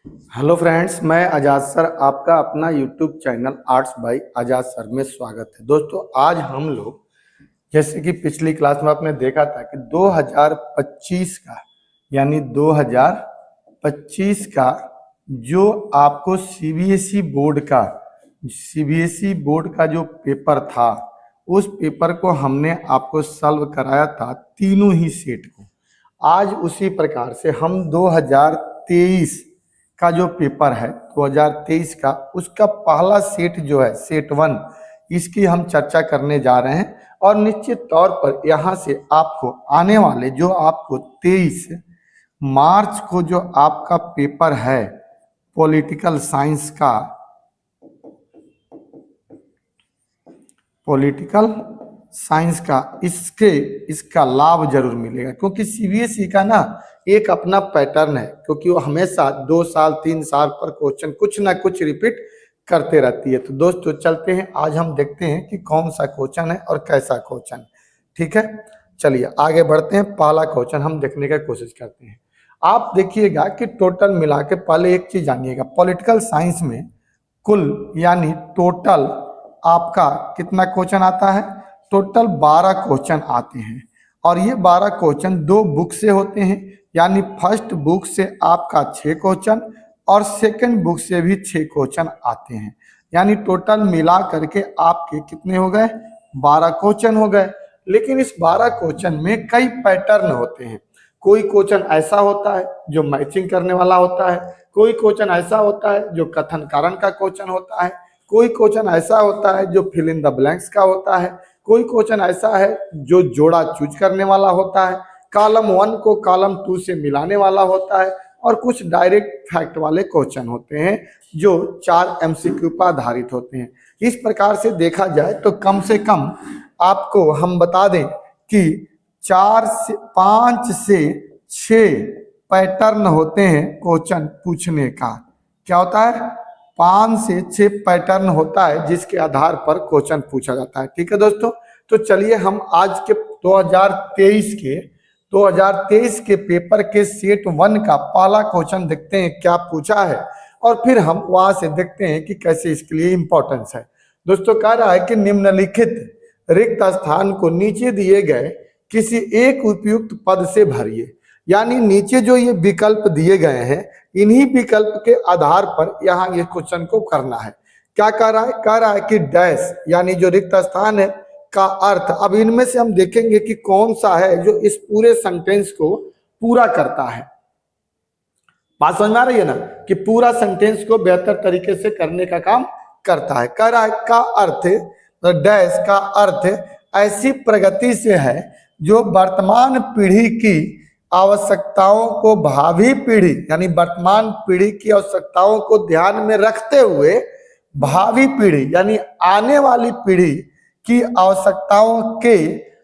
Hello friends, मैं आजाद sir आपका अपना यूट्यूब चैनल आर्ट्स बाय आजाद सर में स्वागत है। दोस्तों, आज हम लोग जैसे कि पिछली क्लास में आपने देखा था कि 2025 का यानी 2025 का जो आपको सीबीएसई बोर्ड का जो पेपर था, उस पेपर को हमने आपको सॉल्व कराया था तीनों ही सेट को। आज उसी प्रकार से हम 2023 का जो पेपर है 2023 का, उसका पहला सेट जो है सेट 1, इसकी हम चर्चा करने जा रहे हैं। और निश्चित तौर पर यहाँ से आपको आने वाले जो आपको 23 मार्च को जो आपका पेपर है पॉलिटिकल साइंस का, इसका लाभ जरूर मिलेगा, क्योंकि सीबीएसई का ना एक अपना पैटर्न है, क्योंकि वो हमेशा 2 साल 3 साल पर क्वेश्चन कुछ ना कुछ रिपीट करते रहती है। तो दोस्तों चलते हैं, आज हम देखते हैं कि कौन सा क्वेश्चन है और कैसा क्वेश्चन। ठीक है, चलिए आगे बढ़ते हैं। पहला क्वेश्चन हम देखने की कोशिश करते हैं। आप देखिएगा कि टोटल मिला के पहले एक चीज जानिएगा, पॉलिटिकल साइंस में कुल यानी टोटल आपका कितना क्वेश्चन आता है? टोटल 12 क्वेश्चन आते हैं, और ये 12 क्वेश्चन 2 बुक से होते हैं। यानी फर्स्ट बुक से आपका 6 क्वेश्चन और सेकंड बुक से भी 6 क्वेश्चन आते हैं। यानी टोटल मिला करके आपके कितने हो गए? 12 क्वेश्चन हो गए। लेकिन इस 12 क्वेश्चन में कई पैटर्न होते हैं। कोई क्वेश्चन ऐसा होता है जो मैचिंग करने वाला होता है, कोई क्वेश्चन ऐसा होता है जो कथन कारण का क्वेश्चन होता है, कोई क्वेश्चन ऐसा होता है जो फिल इन द ब्लैंक्स का होता है, कोई क्वेश्चन ऐसा है जो जोड़ा चूज करने वाला होता है, कॉलम 1 को कॉलम 2 से मिलाने वाला होता है, और कुछ डायरेक्ट फैक्ट वाले क्वेश्चन होते हैं जो 4 एमसीक्यू पर आधारित होते हैं। इस प्रकार से देखा जाए तो कम से कम आपको हम बता दें कि 5 से 6 पैटर्न होते हैं क्वेश्चन पूछने का। क्या होता है? 5 से 6 पैटर्न होता है जिसके आधार पर क्वेश्चन पूछा जाता है। ठीक है दोस्तों, तो चलिए हम आज के 2023 के पेपर के सेट 1 का पहला क्वेश्चन देखते हैं क्या पूछा है, और फिर हम वहां से देखते हैं कि कैसे इसके लिए इंपॉर्टेंस है। दोस्तों, कह रहा है कि निम्नलिखित रिक्त स्थान को नीचे दिए गए किसी एक उपयुक्त पद से भरिए। यानी नीचे जो ये विकल्प दिए गए हैं, इन्हीं विकल्प के आधार पर यहाँ ये क्वेश्चन को करना है। क्या कह रहा है? कह रहा है कि डैश यानी जो रिक्त स्थान है का अर्थ, अब इनमें से हम देखेंगे कि कौन सा है जो इस पूरे सेंटेंस को पूरा करता है। बात समझ में आ रही है ना, कि पूरा सेंटेंस को बेहतर तरीके से करने का काम करता है। कह रहा है का अर्थ, डैश का अर्थ ऐसी प्रगति से है जो वर्तमान पीढ़ी की आवश्यकताओं को भावी पीढ़ी यानी वर्तमान पीढ़ी की आवश्यकताओं को ध्यान में रखते हुए भावी पीढ़ी यानी आने वाली पीढ़ी की आवश्यकताओं के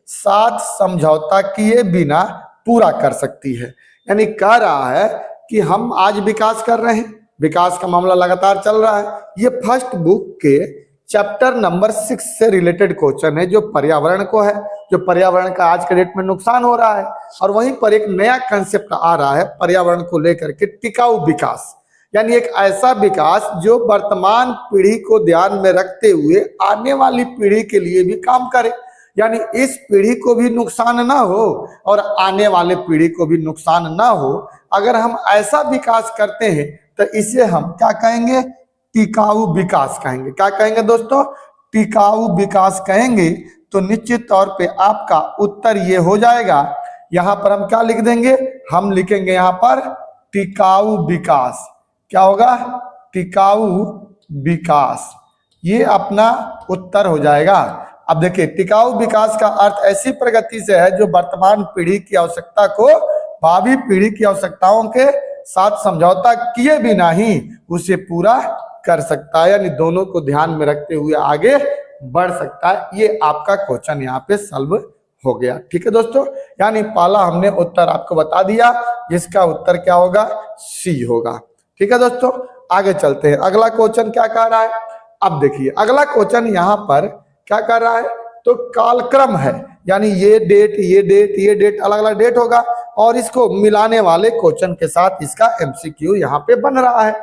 साथ समझौता किए बिना पूरा कर सकती है। यानी कह रहा है कि हम आज विकास कर रहे हैं, विकास का मामला लगातार चल रहा है। ये फर्स्ट बुक के चैप्टर नंबर 6 से रिलेटेड क्वेश्चन है, जो पर्यावरण को है, जो पर्यावरण का आज के डेट में नुकसान हो रहा है। और वहीं पर एक नया कंसेप्ट आ रहा है पर्यावरण को लेकर के, टिकाऊ विकास, यानी एक ऐसा विकास जो वर्तमान पीढ़ी को ध्यान में रखते हुए आने वाली पीढ़ी के लिए भी काम करे। यानी इस पीढ़ी को भी नुकसान ना हो और आने वाले पीढ़ी को भी नुकसान ना हो। अगर हम ऐसा विकास करते हैं तो इसे हम क्या कहेंगे? टिकाऊ विकास कहेंगे। क्या कहेंगे दोस्तों? टिकाऊ विकास कहेंगे। तो निश्चित तौर पे आपका उत्तर ये हो जाएगा। यहां पर हम क्या लिख देंगे? हम लिखेंगे यहां पर टिकाऊ विकास। क्या होगा? टिकाऊ विकास। ये अपना उत्तर हो जाएगा। अब देखिए, टिकाऊ विकास का अर्थ ऐसी प्रगति से है जो वर्तमान पीढ़ी की आवश्यकता को भावी पीढ़ी की आवश्यकताओं के साथ समझौता किए बिना ही उसे पूरा कर सकता है, यानी दोनों को ध्यान में रखते हुए आगे बढ़ सकता है। ये आपका क्वेश्चन यहाँ पे सॉल्व हो गया। ठीक है दोस्तों, यानी पहला हमने उत्तर आपको बता दिया, जिसका उत्तर क्या होगा? सी होगा। ठीक है दोस्तों, आगे चलते हैं। अगला क्वेश्चन क्या कह रहा है? अब देखिए अगला क्वेश्चन यहाँ पर क्या कर रहा है? तो कालक्रम है, यानी ये डेट ये डेट ये डेट अलग अलग डेट होगा और इसको मिलाने वाले क्वेश्चन के साथ इसका एमसीक्यू यहाँ पे बन रहा है।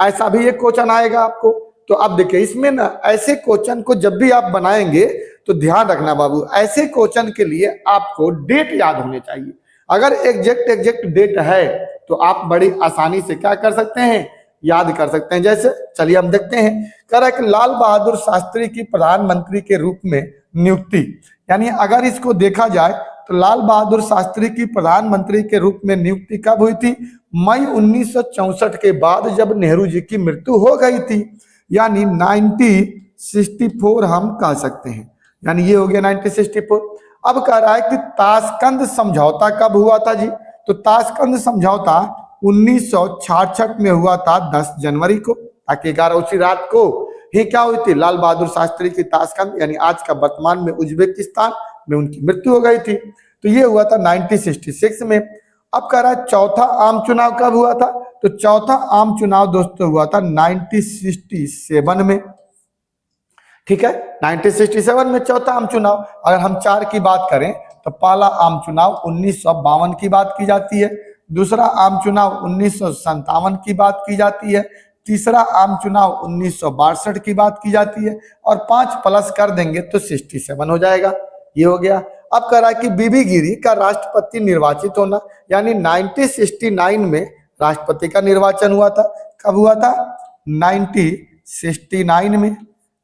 ऐसा भी एक क्वेश्चन आएगा आपको। तो अब देखिए इसमें ना ऐसे क्वेश्चन को जब भी आप बनाएंगे तो ध्यान रखना बाबू, ऐसे क्वेश्चन के लिए आपको डेट याद होने चाहिए। अगर एग्जैक्ट डेट है तो आप बड़ी आसानी से क्या कर सकते हैं, याद कर सकते हैं। जैसे चलिए हम देखते हैं, कह रहा है कि लाल बहादुर शास्त्री की प्रधानमंत्री के रूप में नियुक्ति, यानी अगर इसको देखा जाए तो लाल बहादुर शास्त्री की प्रधानमंत्री के रूप में नियुक्ति कब हुई थी? मई 1964 के बाद जब नेहरू जी की मृत्यु हो गई थी, यानी 1964 हम कह सकते हैं, यानी ये हो गया 1964। अब कह रहा है कि ताशकंद समझौता कब हुआ था जी? तो ताशकंद समझौता 1966 में हुआ था 10 जनवरी को, ताकि 11 उसी रात को ही क्या हुई थी, लाल बहादुर शास्त्री की ताशकंद यानी आज का वर्तमान में उज्बेकिस्तान में उनकी मृत्यु हो गई थी। तो ये हुआ था 1966 में। अब कह रहा है चौथा आम चुनाव कब हुआ था? तो चौथा आम चुनाव दोस्तों हुआ था 1967 में। ठीक है, 1967 में चौथा आम चुनाव। अगर हम 4 की बात करें तो पहला आम चुनाव 1952 की बात की जाती है, दूसरा आम चुनाव 1957 की बात की जाती है, तीसरा आम चुनाव 1962 की बात की जाती है और 5 प्लस कर देंगे तो 67 हो जाएगा। ये हो गया। अब कह रहा है कि बीबी गिरी का राष्ट्रपति निर्वाचित होना, यानी 1969 में राष्ट्रपति का निर्वाचन हुआ था। कब हुआ था? 1969 में।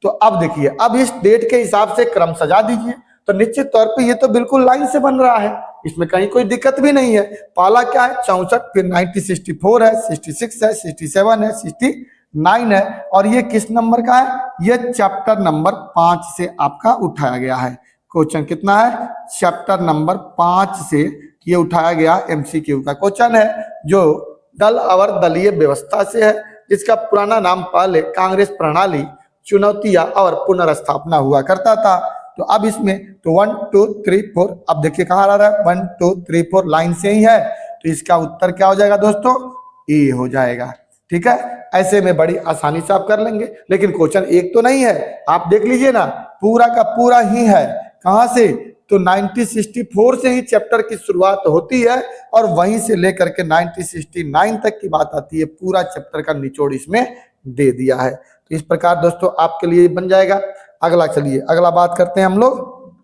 तो अब देखिए, अब इस डेट के हिसाब से क्रम सजा दीजिए तो निश्चित तौर पे ये तो बिल्कुल लाइन से बन रहा है, इसमें कहीं कोई दिक्कत भी नहीं है। पहला क्या है? 64, फिर 1964 है, 66 है, 67 है, 69 है और ये किस नंबर का है? ये चैप्टर नंबर 5 से आपका उठाया गया है। क्वेश्चन कितना है? चैप्टर नंबर 5 से ये उठाया गया एमसीक्यू का क्वेश्चन है, जो दल और दलीय व्यवस्था से है, जिसका पुराना नाम पहले कांग्रेस प्रणाली, चुनौतियां और पुनर्स्थापना हुआ करता था। तो अब इसमें तो 1 2 3 4, अब देखिए कहाँ आ रहा है, 1 2 3 4 लाइन से ही है, तो इसका उत्तर क्या हो जाएगा दोस्तों? ए हो जाएगा। ठीक है, ऐसे में बड़ी आसानी से आप कर लेंगे। लेकिन क्वेश्चन एक तो नहीं है, आप देख लीजिए ना, पूरा का पूरा ही है। कहां से? तो 1964 से ही चैप्टर की शुरुआत होती है और वहीं से लेकर के 1969 तक की बात आती है। पूरा चैप्टर का निचोड़ इसमें दे दिया है। तो इस प्रकार दोस्तों आपके लिए बन जाएगा। अगला चलिए, अगला बात करते हैं हम लोग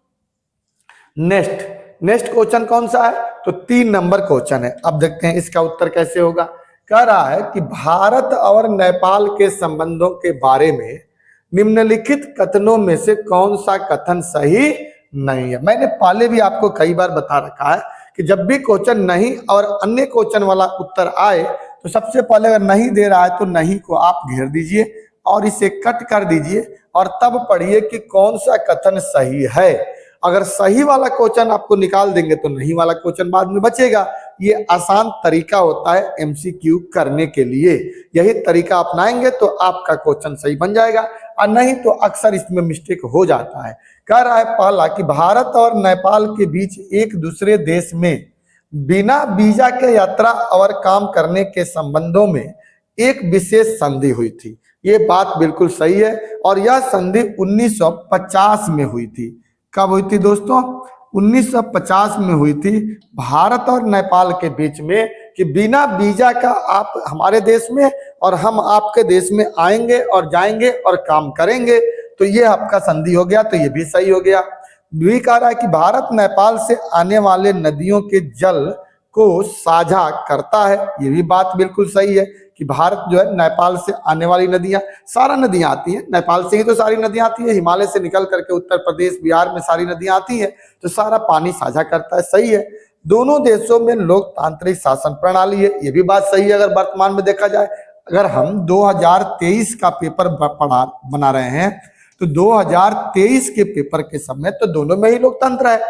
नेक्स्ट क्वेश्चन कौन सा है? तो 3 नंबर क्वेश्चन है। अब देखते हैं इसका उत्तर कैसे होगा। कह रहा है कि भारत और नेपाल के संबंधों के बारे में निम्नलिखित कथनों में से कौन सा कथन सही नहीं है? मैंने पहले भी आपको कई बार बता रखा है कि जब भी क्वेश्चन नहीं और अन्य क्वेश्चन वाला उत्तर आए तो सबसे पहले अगर नहीं दे रहा है तो नहीं को आप घेर दीजिए और इसे कट कर दीजिए और तब पढ़िए कि कौन सा कथन सही है। अगर सही वाला क्वेश्चन आपको निकाल देंगे तो नहीं वाला क्वेश्चन बाद में बचेगा। ये आसान तरीका होता है एमसीक्यू करने के लिए। यही तरीका अपनाएंगे तो आपका क्वेश्चन सही बन जाएगा और नहीं तो अक्सर इसमें मिस्टेक हो जाता है। कह रहा है पहला कि भारत और नेपाल के बीच एक दूसरे देश में बिना वीजा के यात्रा और काम करने के संबंधों में एक विशेष संधि हुई थी। ये बात बिल्कुल सही है और यह संधि 1950 में हुई थी। कब हुई थी दोस्तों? 1950 में हुई थी भारत और नेपाल के बीच में कि बिना वीजा का आप हमारे देश में और हम आपके देश में आएंगे और जाएंगे और काम करेंगे। तो ये आपका संधि हो गया, तो ये भी सही हो गया। भी कह रहा है कि भारत नेपाल से आने वाले नदियों के जल को साझा करता है। ये भी बात बिल्कुल सही है कि भारत जो है नेपाल से आने वाली नदियां, सारा नदियां आती हैं नेपाल से ही, तो सारी नदियां आती है हिमालय से निकल करके उत्तर प्रदेश बिहार में सारी नदियां आती हैं, तो सारा पानी साझा करता है। सही है। दोनों देशों में लोकतांत्रिक शासन प्रणाली है। ये भी बात सही है। अगर वर्तमान में देखा जाए, अगर हम 2023 का पेपर बना रहे हैं तो 2023 के पेपर के समय तो दोनों में ही लोकतंत्र है।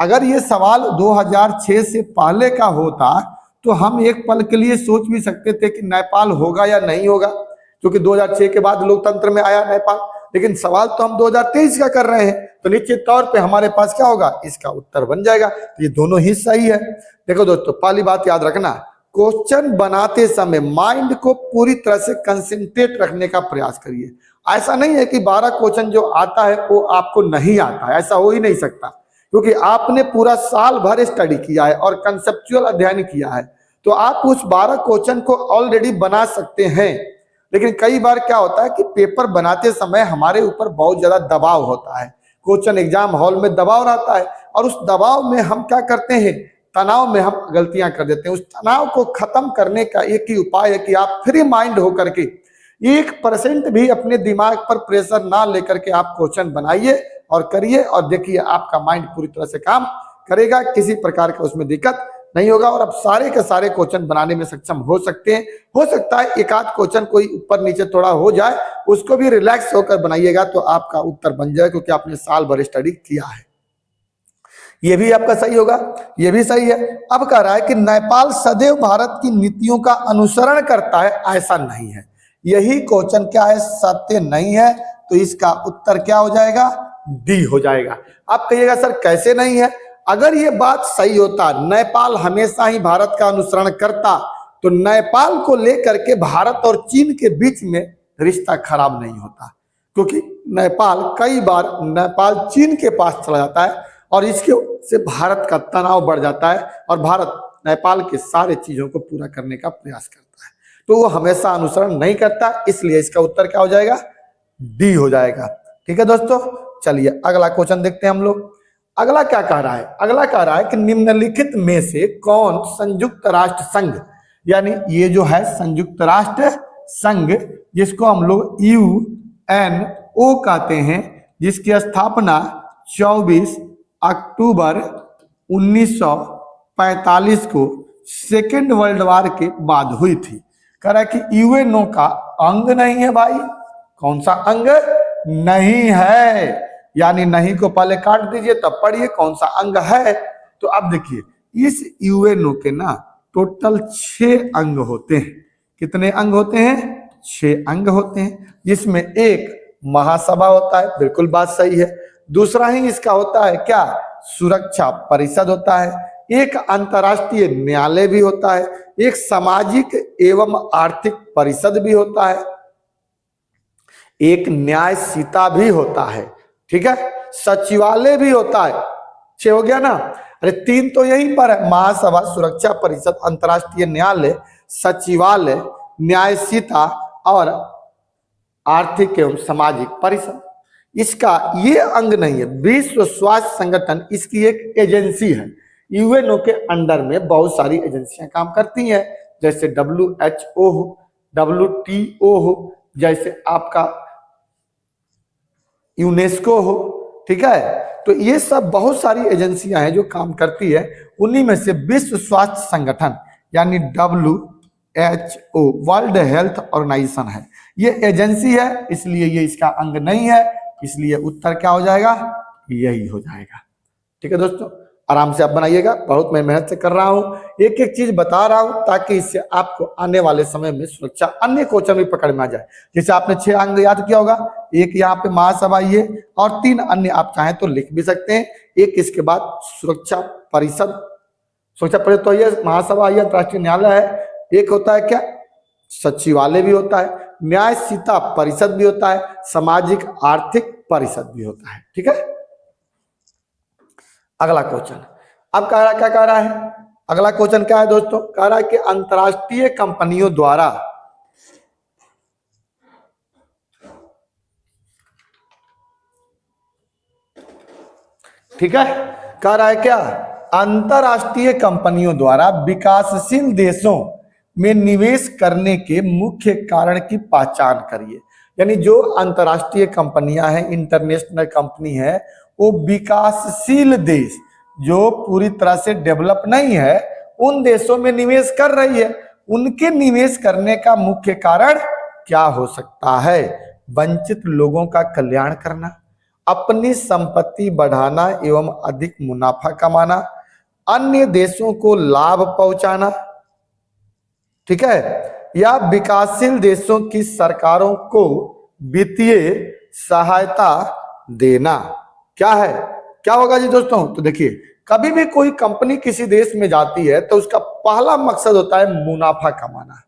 अगर ये सवाल 2006 से पहले का होता तो हम एक पल के लिए सोच भी सकते थे कि नेपाल होगा या नहीं होगा, क्योंकि 2006 के बाद लोकतंत्र में आया नेपाल। लेकिन सवाल तो हम 2023 का कर रहे हैं, तो निश्चित तौर पे हमारे पास क्या होगा? इसका उत्तर बन जाएगा। तो ये दोनों ही सही है। देखो दोस्तों, पहली बात याद रखना, क्वेश्चन बनाते समय माइंड को पूरी तरह से कंसंट्रेट रखने का प्रयास करिए। ऐसा नहीं है कि 12 क्वेश्चन जो आता है वो आपको नहीं आता है, ऐसा हो ही नहीं सकता, क्योंकि आपने पूरा साल भर स्टडी किया है और कंसेप्चुअल अध्ययन किया है, तो आप उस 12 क्वेश्चन को ऑलरेडी बना सकते हैं। लेकिन कई बार क्या होता है कि पेपर बनाते समय हमारे ऊपर बहुत ज्यादा दबाव होता है, क्वेश्चन एग्जाम हॉल में दबाव रहता है, और उस दबाव में हम क्या करते हैं, तनाव में हम गलतियां कर देते हैं। उस तनाव को खत्म करने का एक ही उपाय है कि आप फ्री माइंड होकर के 1% भी अपने दिमाग पर प्रेशर ना लेकर के आप क्वेश्चन बनाइए और करिए, और देखिए आपका माइंड पूरी तरह से काम करेगा, किसी प्रकार का उसमें दिक्कत नहीं होगा और आप सारे के सारे क्वेश्चन बनाने में सक्षम हो सकते हैं। हो सकता है एक आध क्वेश्चन कोई ऊपर नीचे थोड़ा हो जाए, उसको भी रिलैक्स होकर बनाइएगा तो आपका उत्तर बन जाए, क्योंकि आपने साल भर स्टडी किया है। ये भी आपका सही होगा, ये भी सही है। अब कह रहा है कि नेपाल सदैव भारत की नीतियों का अनुसरण करता है, ऐसा नहीं है। यही क्वेश्चन क्या है, सत्य नहीं है, तो इसका उत्तर क्या हो जाएगा, डी हो जाएगा। आप कहिएगा सर कैसे नहीं है, अगर ये बात सही होता, नेपाल हमेशा ही भारत का अनुसरण करता, तो नेपाल को लेकर के भारत और चीन के बीच में रिश्ता खराब नहीं होता, क्योंकि नेपाल कई बार नेपाल चीन के पास चला जाता है और इसके से भारत का तनाव बढ़ जाता है और भारत नेपाल के सारे चीजों को पूरा करने का प्रयास करता है, तो वो हमेशा अनुसरण नहीं करता, इसलिए इसका उत्तर क्या हो जाएगा, डी हो जाएगा। ठीक है दोस्तों, चलिए अगला क्वेश्चन देखते हैं हम लोग। अगला क्या कह रहा है, अगला कह रहा है कि निम्नलिखित में से कौन संयुक्त राष्ट्र संघ, यानी ये जो है संयुक्त राष्ट्र संघ जिसको हम लोग UNO कहते हैं, जिसकी स्थापना 24 अक्टूबर 1945 को सेकेंड वर्ल्ड वार के बाद हुई थी। कह रहा है कि UNO का अंग नहीं है भाई, कौन सा अंग नहीं है, यानी नहीं को पहले काट दीजिए तब पढ़िए कौन सा अंग है। तो अब देखिए इस UNO के ना टोटल 6 अंग होते हैं। कितने अंग होते हैं, 6 अंग होते हैं, जिसमें एक महासभा होता है, बिल्कुल बात सही है। दूसरा ही इसका होता है क्या, सुरक्षा परिषद होता है, एक अंतर्राष्ट्रीय न्यायालय भी होता है, एक सामाजिक एवं आर्थिक परिषद भी होता है, एक न्यायसीता भी होता है, ठीक है, सचिवालय भी होता है। 6 हो गया ना, अरे 3 तो यहीं पर है, महासभा, सुरक्षा परिषद, अंतर्राष्ट्रीय न्यायालय, सचिवालय, न्यायसीता और आर्थिक एवं सामाजिक परिषद। इसका ये अंग नहीं है। विश्व स्वास्थ्य संगठन इसकी एक एजेंसी है, UNO के अंडर में बहुत सारी एजेंसियां काम करती हैं, जैसे WHO हो, WTO हो, जैसे आपका यूनेस्को हो, ठीक है। तो ये सब बहुत सारी एजेंसियां हैं जो काम करती है, उन्हीं में से विश्व स्वास्थ्य संगठन यानी WHO वर्ल्ड हेल्थ ऑर्गेनाइजेशन है, ये एजेंसी है, इसलिए ये इसका अंग नहीं है, इसलिए उत्तर क्या हो जाएगा, यही हो जाएगा। ठीक है दोस्तों, आराम से आप बनाइएगा, बहुत मैं मेहनत से कर रहा हूं, एक एक चीज बता रहा हूं ताकि इससे आपको आने वाले समय में सुरक्षा अन्य क्वेश्चन भी पकड़ में आ जाए। जैसे आपने 6 अंग याद किया होगा, एक यहाँ पे महासभा ये, और 3 अन्य आप चाहें तो लिख भी सकते हैं। एक इसके बाद सुरक्षा परिषद, सुरक्षा परिषद तो ये महासभा, ये अंतर्राष्ट्रीय न्यायालय है। एक होता है क्या, सचिवालय भी होता है, न्यायसीता परिषद भी होता है, सामाजिक आर्थिक परिषद भी होता है। ठीक है, अगला क्वेश्चन अब कह रहा, क्या कह रहा है, अगला क्वेश्चन क्या है दोस्तों, कह रहा है कि अंतरराष्ट्रीय कंपनियों द्वारा ठीक है, कह रहा है क्या, अंतरराष्ट्रीय कंपनियों द्वारा विकासशील देशों में निवेश करने के मुख्य कारण की पहचान करिए। यानी जो अंतरराष्ट्रीय कंपनियां हैं, इंटरनेशनल कंपनी है, वो विकासशील देश जो पूरी तरह से डेवलप नहीं है उन देशों में निवेश कर रही है, उनके निवेश करने का मुख्य कारण क्या हो सकता है, वंचित लोगों का कल्याण करना, अपनी संपत्ति बढ़ाना एवं अधिक मुनाफा कमाना, अन्य देशों को लाभ पहुंचाना, ठीक है, या विकासशील देशों की सरकारों को वित्तीय सहायता देना। क्या है, क्या होगा जी दोस्तों, तो देखिए कभी भी कोई कंपनी किसी देश में जाती है तो उसका पहला मकसद होता है मुनाफा कमाना,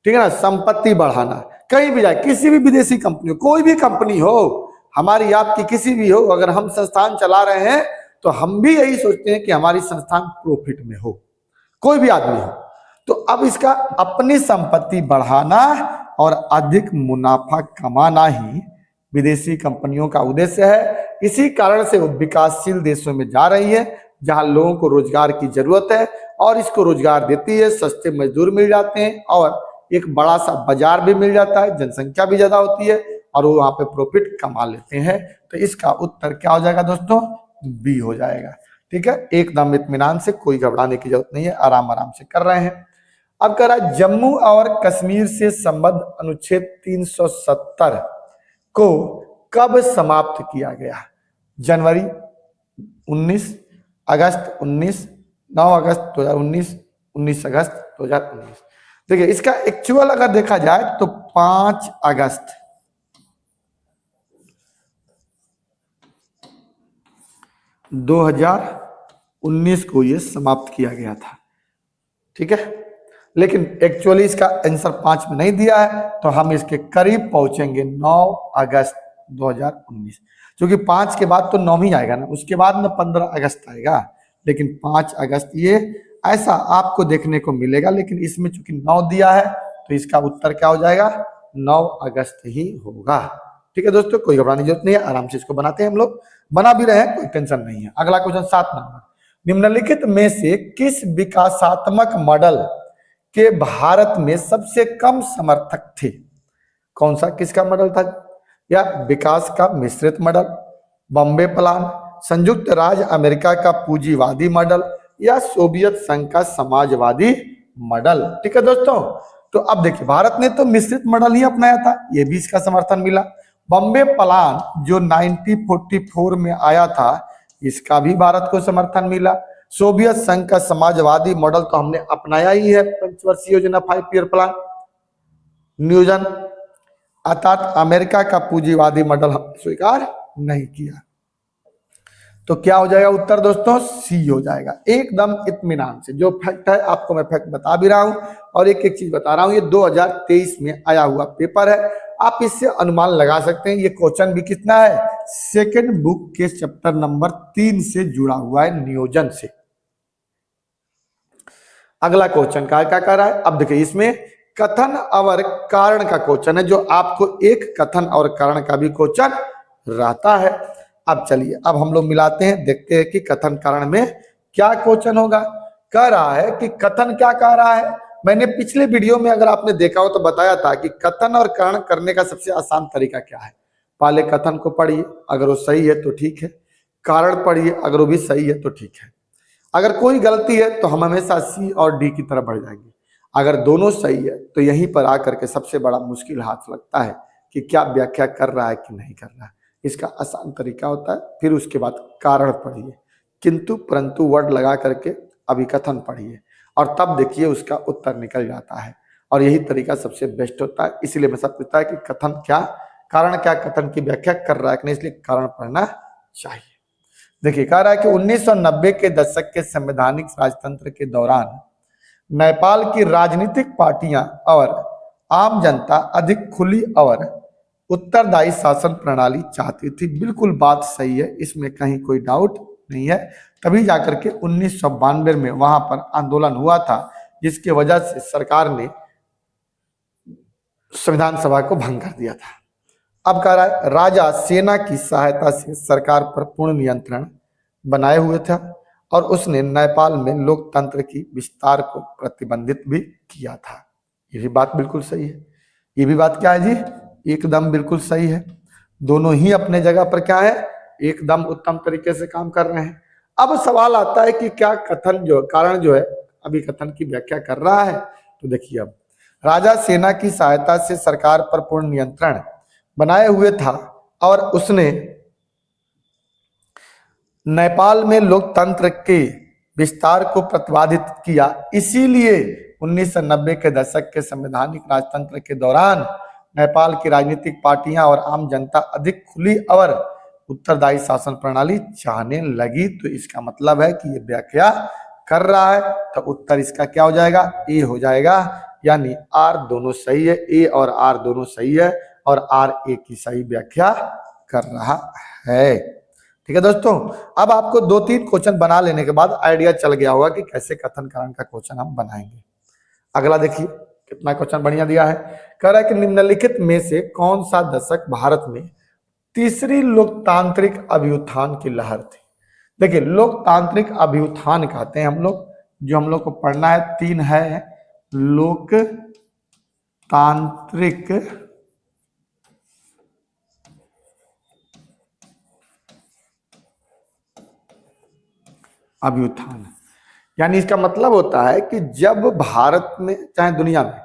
ठीक है ना, संपत्ति बढ़ाना। कहीं भी जाए, किसी भी विदेशी कंपनी हो, कोई भी कंपनी हो, हमारी आपकी किसी भी हो, अगर हम संस्थान चला रहे हैं तो हम भी यही सोचते हैं कि हमारी संस्थान प्रॉफिट में हो, कोई भी आदमी हो। तो अब इसका अपनी संपत्ति बढ़ाना और अधिक मुनाफा कमाना ही विदेशी कंपनियों का उद्देश्य है। इसी कारण से वो विकासशील देशों में जा रही है, जहां लोगों को रोजगार की जरूरत है और इसको रोजगार देती है, सस्ते मजदूर मिल जाते हैं और एक बड़ा सा बाजार भी मिल जाता है, जनसंख्या भी ज्यादा होती है और वो वहां पे प्रॉफिट कमा लेते हैं। तो इसका उत्तर क्या हो जाएगा दोस्तों? बी हो जाएगा। ठीक है, एकदम इत्मीनान से, कोई घबराने की जरूरत नहीं है, आराम आराम से कर रहे हैं। अब कह रहा है जम्मू और कश्मीर से संबद्ध अनुच्छेद 370 को कब समाप्त किया गया? जनवरी 19, अगस्त 19, 9 अगस्त 2019, 19 अगस्त 2019। देखिए इसका एक्चुअल अगर देखा जाए तो 5 अगस्त 2019 को ये समाप्त किया गया था। ठीक है, लेकिन एक्चुअली इसका आंसर 5 में नहीं दिया है, तो हम इसके करीब पहुंचेंगे 9 अगस्त 2019, क्योंकि 5 के बाद तो 9 ही आएगा ना, उसके बाद में 15 अगस्त आएगा, लेकिन 5 अगस्त ये ऐसा आपको देखने को मिलेगा। लेकिन इसमें चूंकि 9 दिया है तो इसका उत्तर क्या हो जाएगा? 9 अगस्त ही होगा। ठीक है दोस्तों, कोई घबराने की जरूरत नहीं है, आराम से इसको बनाते हैं, हम लोग बना भी रहे हैं, कोई टेंशन नहीं है। अगला क्वेश्चन 7 नंबर, निम्नलिखित में से किस विकासात्मक मॉडल के भारत में सबसे कम समर्थक थे? कौन सा किसका मॉडल था? या विकास का मिश्रित मॉडल, बॉम्बे प्लान, संयुक्त राज्य अमेरिका का पूंजीवादी मॉडल, या सोवियत संघ का समाजवादी मॉडल? ठीक है दोस्तों, तो अब देखिए भारत ने तो मिश्रित मॉडल ही अपनाया था, ये भी इसका समर्थन मिला। बॉम्बे प्लान जो 1944 में आया था, इसका भी भारत को समर्थन मिला। सोवियत संघ का समाजवादी मॉडल तो हमने अपनाया ही है, पंचवर्षीय योजना 5 ईयर प्लान नियोजन, अर्थात अमेरिका का पूंजीवादी मॉडल हमने स्वीकार नहीं किया। तो क्या हो जाएगा उत्तर दोस्तों? सी हो जाएगा, एकदम इत्मीनान से। जो फैक्ट है आपको मैं फैक्ट बता भी रहा हूं और एक एक चीज बता रहा हूं, ये 2023 में आया हुआ पेपर है, आप इससे अनुमान लगा सकते हैं। ये क्वेश्चन भी कितना है? सेकंड बुक के चैप्टर नंबर 3 से जुड़ा हुआ है, नियोजन से। अगला क्वेश्चन क्या कर रहा है? अब देखिए इसमें कथन और कारण का क्वेश्चन है, जो आपको एक कथन और कारण का भी क्वेश्चन रहता है। अब चलिए अब हम लोग मिलाते हैं, देखते हैं कि कथन कारण में क्या क्वेश्चन होगा। कह रहा है कि कथन क्या कह रहा है? मैंने पिछले वीडियो में अगर आपने देखा हो तो बताया था कि कथन और कारण करने का सबसे आसान तरीका क्या है। पहले कथन को पढ़िए, अगर वो सही है तो ठीक है, कारण पढ़िए, अगर वो भी सही है तो ठीक है। अगर कोई गलती है तो हम हमेशा सी और डी की तरफ बढ़ जाएंगे। अगर दोनों सही है तो यहीं पर आकर के सबसे बड़ा मुश्किल हाथ लगता है कि क्या व्याख्या कर रहा है कि नहीं कर रहा है। इसका आसान तरीका होता है, फिर उसके बाद कारण पढ़िए, किंतु परंतु वर्ड लगा करके अभिकथन पढ़िए और तब देखिए उसका उत्तर निकल जाता है। और यही तरीका सबसे बेस्ट होता है। इसीलिए मैं सब पूछता है कि कथन क्या, कारण क्या, कथन की व्याख्या कर रहा है कि नहीं, इसलिए कारण पढ़ना चाहिए। देखिए कह रहा है कि 1990 के दशक के संवैधानिक राजतंत्र के दौरान नेपाल की राजनीतिक पार्टियां और आम जनता अधिक खुली और उत्तरदायी शासन प्रणाली चाहती थी। बिल्कुल बात सही है, इसमें कहीं कोई डाउट नहीं है। तभी जाकर के 1992 में वहां पर आंदोलन हुआ था, जिसके वजह से सरकार ने संविधान सभा को भंग कर दिया था। अब कह रहा है राजा सेना की सहायता से सरकार पर पूर्ण नियंत्रण बनाए हुए था और उसने नेपाल में लोकतंत्र की विस्तार को प्रतिबंधित भी किया था। ये भी बात बिल्कुल सही है। ये भी बात क्या है जी? एकदम बिल्कुल सही है। दोनों ही अपने जगह पर क्या है, एकदम उत्तम तरीके से काम कर रहे हैं। अब सवाल आता है कि क्या कथन जो कारण जो है अभी कथन की व्याख्या कर रहा है? तो देखिए अब राजा सेना की सहायता से सरकार पर पूर्ण नियंत्रण बनाए हुए था और उसने नेपाल में लोकतंत्र के विस्तार को प्रतिपादित किया। इसीलिए 1990 के दशक के संवैधानिक राजतंत्र के दौरान नेपाल की राजनीतिक पार्टियां और आम जनता अधिक खुली और उत्तरदायी शासन प्रणाली चाहने लगी। तो इसका मतलब है कि ये व्याख्या कर रहा है, तो उत्तर इसका क्या हो जाएगा? ए हो जाएगा। यानी आर दोनों सही है, ए और आर दोनों सही है और आर ए की सही व्याख्या कर रहा है। ठीक है दोस्तों, अब आपको 2-3 क्वेश्चन बना लेने के बाद आइडिया चल गया होगा कि कैसे कथन कारण का क्वेश्चन हम बनाएंगे। अगला देखिए कितना क्वेश्चन बढ़िया दिया है। कह रहा है कि निम्नलिखित में से कौन सा दशक भारत में तीसरी लोकतांत्रिक अभ्युत्थान की लहर थी। देखिए लोकतांत्रिक अभ्युत्थान कहते हैं हम लोग, जो हम लोग को पढ़ना है 3 है, लोकतांत्रिक अभ्युत्थान। यानी इसका मतलब होता है कि जब भारत में चाहे दुनिया में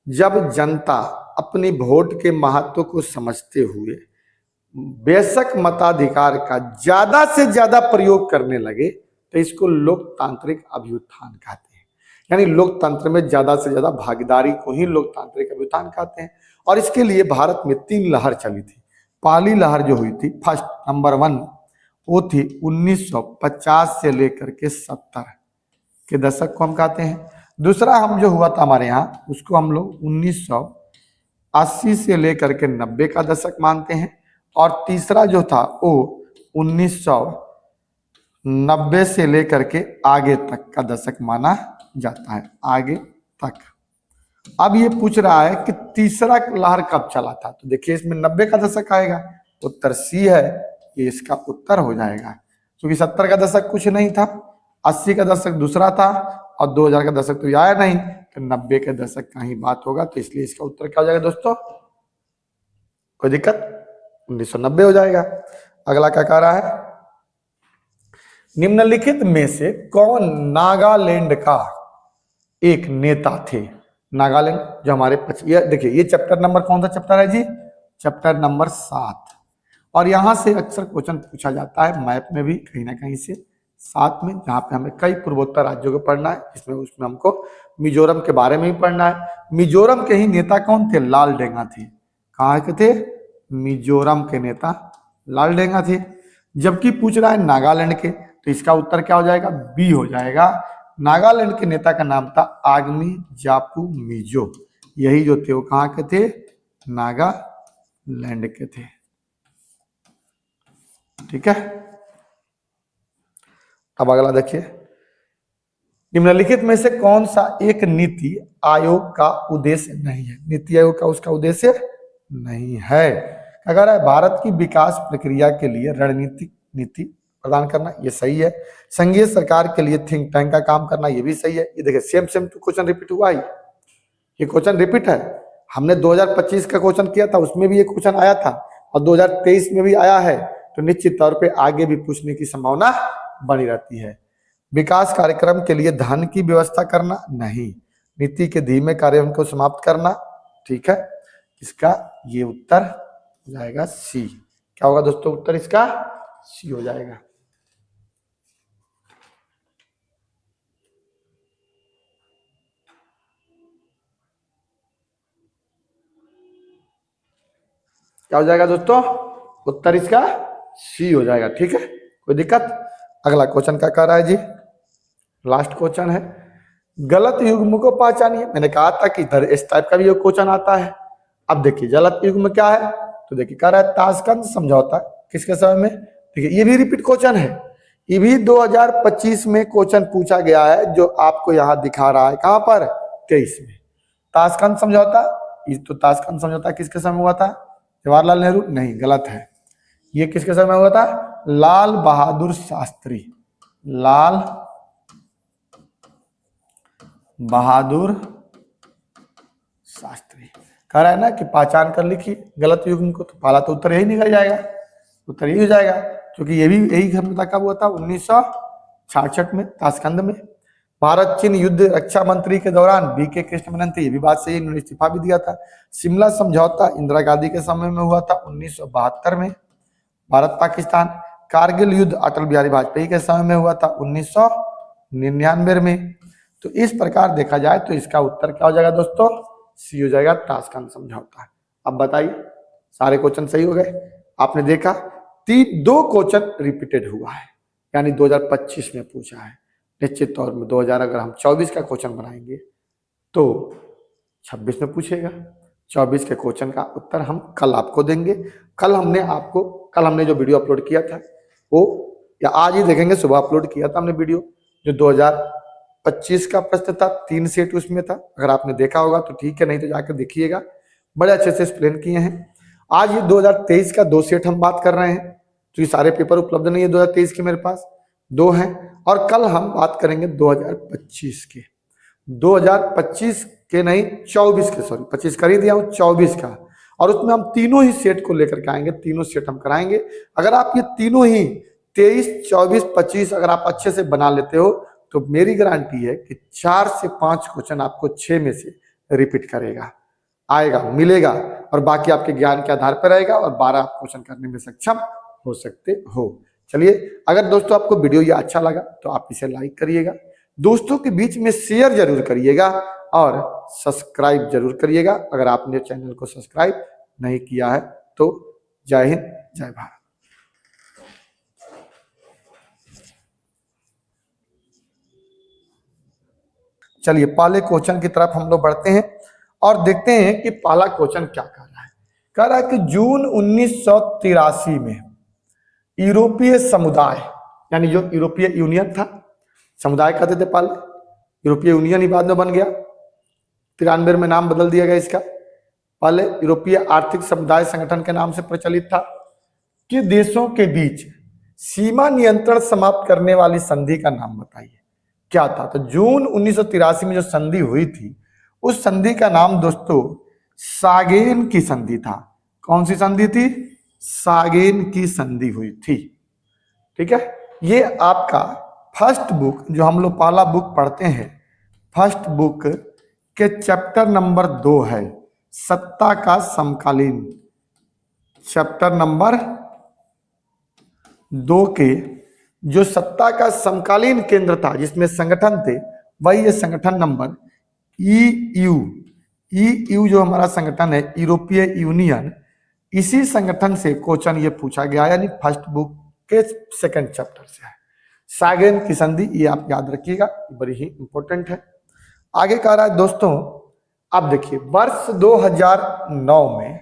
जब जनता अपनी वोट के महत्व को समझते हुए बेशक मताधिकार का ज्यादा से ज्यादा प्रयोग करने लगे तो इसको लोकतांत्रिक अभ्युत्थान कहते हैं। यानी लोकतंत्र में ज्यादा से ज्यादा भागीदारी को ही लोकतांत्रिक अभ्युत्थान कहते हैं। और इसके लिए भारत में 3 लहर चली थी। पहली लहर जो हुई थी फर्स्ट नंबर 1 वो थी 1950 से लेकर के 70 के दशक को हम कहते हैं। दूसरा हम जो हुआ था हमारे यहाँ उसको हम लोग 1980 से लेकर के 90 का दशक मानते हैं। और तीसरा जो था वो 1990 से लेकर के आगे तक का दशक माना जाता है, आगे तक। अब ये पूछ रहा है कि तीसरा लहर कब चला था, तो देखिए इसमें 90 का दशक आएगा, उत्तर सी है, ये इसका उत्तर हो जाएगा। क्योंकि 70 का दशक कुछ नहीं था, 80 का दशक दूसरा था और 2000 का दशक तो आया नहीं, तो 90 के दशक का ही बात होगा। तो इसलिए इसका उत्तर क्या हो जाएगा दोस्तों, कोई दिक्कत, 1990 हो जाएगा। अगला क्या कह रहा है, निम्नलिखित में से कौन नागालैंड का एक नेता थे। नागालैंड जो हमारे ये देखिए ये चैप्टर नंबर कौन सा चैप्टर है जी, चैप्टर नंबर 7। और यहां से अक्सर क्वेश्चन पूछा जाता है मैप में भी कहीं ना कहीं से 7 में, जहां पे हमें कई पूर्वोत्तर राज्यों को पढ़ना है। इसमें उसमें हमको मिजोरम के बारे में भी पढ़ना है। मिजोरम के ही नेता कौन थे, लालडेंगा थे। कहाँ के थे, मिजोरम के नेता लालडेंगा थे। जबकि पूछ रहा है नागालैंड के, तो इसका उत्तर क्या हो जाएगा, बी हो जाएगा। नागालैंड के नेता का नाम था आगमी जापू मिजो। यही जो थे वो कहाँ के थे, नागालैंड के थे। ठीक है, अब अगला देखिए, निम्नलिखित में से कौन सा एक नीति आयोग का उद्देश्य नहीं है। नीति आयोग का उसका उद्देश्य नहीं है। अगर है भारत की विकास प्रक्रिया के लिए रणनीतिक नीति प्रदान करना, ये सही है। संघीय सरकार के लिए थिंक टैंक का काम करना, ये भी सही है। ये देखिए सेम सेम तो क्वेश्चन रिपीट हुआ ही, ये क्वेश्चन रिपीट है। हमने 2025 का क्वेश्चन किया था, उसमें भी ये क्वेश्चन आया था और 2023 में भी आया है। तो निश्चित तौर पे आगे भी पूछने की संभावना बनी रहती है। विकास कार्यक्रम के लिए धन की व्यवस्था करना, नहीं। नीति के धीमे कार्यों को समाप्त करना, ठीक है। इसका ये उत्तर हो जाएगा सी। क्या होगा दोस्तों उत्तर इसका, सी हो जाएगा। क्या हो जाएगा दोस्तों, उत्तर इसका सी हो जाएगा। ठीक है, कोई दिक्कत। अगला क्वेश्चन क्या कह रहा है जी, लास्ट क्वेश्चन है, गलत युग्म को पहचानिए। मैंने कहा था कि इधर इस टाइप का भी एक क्वेश्चन आता है। अब देखिए गलत युग्म क्या है, तो देखिए कह रहा है ताशकंद समझौता किसके समय में। देखिए ये भी रिपीट क्वेश्चन है, ये भी 2025 में क्वेश्चन पूछा गया है, जो आपको यहाँ दिखा रहा है कहां पर, 23 में। ताशकंद समझौता, तो ताशकंद समझौता किसके समय हुआ था, जवाहरलाल नेहरू, नहीं गलत है। ये किसके समय हुआ था, लाल बहादुर शास्त्री, लाल बहादुर शास्त्री। कह रहा है ना कि पहचान कर लिखिए गलत युग्म को, तो पहला तो उत्तर यही निकल जाएगा, उत्तर यही हो जाएगा। क्योंकि ये भी यही समझौता कब हुआ था, 1966 में ताशकंद में। भारत चीन युद्ध रक्षा मंत्री के दौरान बीके कृष्ण मेनन थे, ये भी बात सही है, इन्होंने इस्तीफा भी दिया था। शिमला समझौता इंदिरा गांधी के समय में हुआ था 1972 में। भारत पाकिस्तान कारगिल युद्ध अटल बिहारी वाजपेयी के समय में हुआ था 1999 में। तो इस प्रकार देखा जाए तो इसका उत्तर क्या हो जाएगा दोस्तों, सी हो जाएगा, ताशकंद समझौता। अब बताइए सारे क्वेश्चन सही हो गए। आपने देखा 2 क्वेश्चन रिपीटेड हुआ है, यानी 2025 में पूछा है। निश्चित तौर में 2000 अगर हम 24 का क्वेश्चन बनाएंगे तो 26 में पूछेगा। 24 के क्वेश्चन का उत्तर हम कल आपको देंगे। कल हमने जो वीडियो अपलोड किया था वो या आज ही देखेंगे, सुबह अपलोड किया था हमने वीडियो, जो 2025 का प्रश्न था, 3 सेट उसमें था। अगर आपने देखा होगा तो ठीक है, नहीं तो जाकर देखिएगा, बड़े अच्छे से एक्सप्लेन किए हैं। आज ये 2023 का 2 सेट हम बात कर रहे हैं, तो ये सारे पेपर उपलब्ध नहीं है 2023 के, मेरे पास 2 हैं। और कल हम बात करेंगे 2025 के, 2025 के नहीं 24 के, सॉरी 25 कर ही दिया हूँ, 24 का। और उसमें हम तीनों ही सेट को लेकर के आएंगे, तीनों सेट हम कराएंगे। अगर आप ये तीनों ही 23, 24, 25 अगर आप अच्छे से बना लेते हो तो मेरी गारंटी है कि 4 से 5 क्वेश्चन आपको 6 में से रिपीट करेगा, आएगा, मिलेगा, और बाकी आपके ज्ञान के आधार पर रहेगा, और 12 क्वेश्चन करने में सक्षम हो सकते हो। चलिए, अगर दोस्तों आपको वीडियो ये अच्छा लगा तो आप इसे लाइक करिएगा, दोस्तों के बीच में शेयर जरूर करिएगा, और सब्सक्राइब जरूर करिएगा अगर आपने चैनल को सब्सक्राइब नहीं किया है तो। जय हिंद, जय भारत। चलिए पहले क्वेश्चन की तरफ हम लोग बढ़ते हैं और देखते हैं कि पहला क्वेश्चन क्या कह रहा है। कह रहा है कि जून 1983 में यूरोपीय समुदाय, यानी जो यूरोपीय यूनियन था, समुदाय कहते थे पहले, यूरोपीय यूनियन ही बाद में बन गया, 93 में नाम बदल दिया गया इसका। पहले यूरोपीय आर्थिक समुदाय संगठन के नाम से प्रचलित था। कि देशों के बीच सीमा नियंत्रण समाप्त करने वाली संधि का नाम बताइए, क्या था। तो जून 1983 में जो संधि हुई थी, उस संधि का नाम दोस्तों सागेन की संधि था। कौन सी संधि थी? सागेन की संधि हुई थी। ठीक है, ये आपका फर्स्ट बुक, जो हम लोग पहला बुक पढ़ते हैं, फर्स्ट बुक के चैप्टर नंबर 2 है, सत्ता का समकालीन। चैप्टर नंबर 2 के जो सत्ता का समकालीन केंद्र था, जिसमें संगठन थे, वही ये संगठन नंबर EU जो हमारा संगठन है, यूरोपीय यूनियन, इसी संगठन से क्वेश्चन ये पूछा गया, यानी फर्स्ट बुक के सेकंड चैप्टर से है। सागेन की संधि, ये आप याद रखिएगा, बड़ी ही इंपॉर्टेंट है। आगे कह रहा है दोस्तों, आप देखिए, वर्ष 2009 में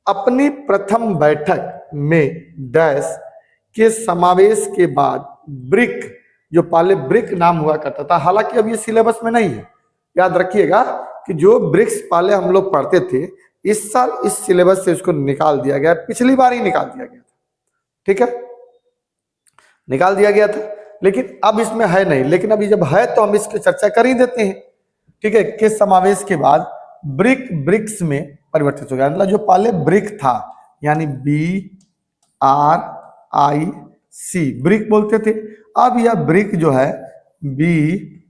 अपनी प्रथम बैठक में डैश के समावेश के बाद ब्रिक, जो पहले ब्रिक नाम हुआ करता था, हालांकि अब ये सिलेबस में नहीं है, याद रखिएगा कि जो ब्रिक्स पहले हम लोग पढ़ते थे, इस साल इस सिलेबस से उसको निकाल दिया गया, पिछली बार ही निकाल दिया गया था। ठीक है, निकाल दिया गया था, लेकिन अब इसमें है नहीं। लेकिन अभी जब है तो हम इसकी चर्चा कर ही देते हैं। ठीक है, के समावेश के बाद ब्रिक्स में परिवर्तित हो गया, मतलब जो पहले ब्रिक था, यानी BRIC, ब्रिक बोलते थे, अब यह ब्रिक जो है BRICS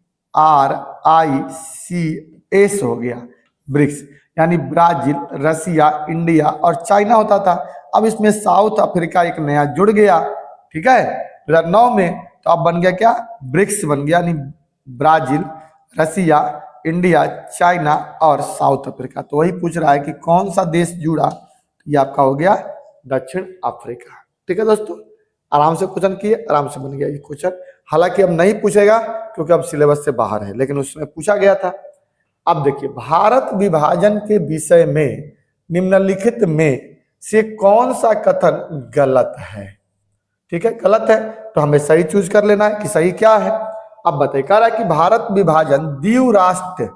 हो गया, ब्रिक्स, यानी ब्राजील, रसिया, इंडिया और चाइना होता था। अब इसमें साउथ अफ्रीका एक नया जुड़ गया। ठीक है, 2009 में तो अब बन गया क्या? ब्रिक्स बन गया, यानी ब्राजील, रसिया, इंडिया, चाइना और साउथ अफ्रीका। तो वही पूछ रहा है कि कौन सा देश जुड़ा, ये आपका हो गया दक्षिण अफ्रीका। ठीक है दोस्तों, आराम से क्वेश्चन किए, आराम से बन गया ये क्वेश्चन। हालांकि अब नहीं पूछेगा क्योंकि अब सिलेबस से बाहर है, लेकिन उसमें पूछा गया था। अब देखिए, भारत विभाजन के विषय में निम्नलिखित में से कौन सा कथन गलत है? ठीक है, गलत है तो हमें सही चूज कर लेना है कि सही क्या है। अब बताइए, कह रहा है कि भारत विभाजन द्वीप राष्ट्र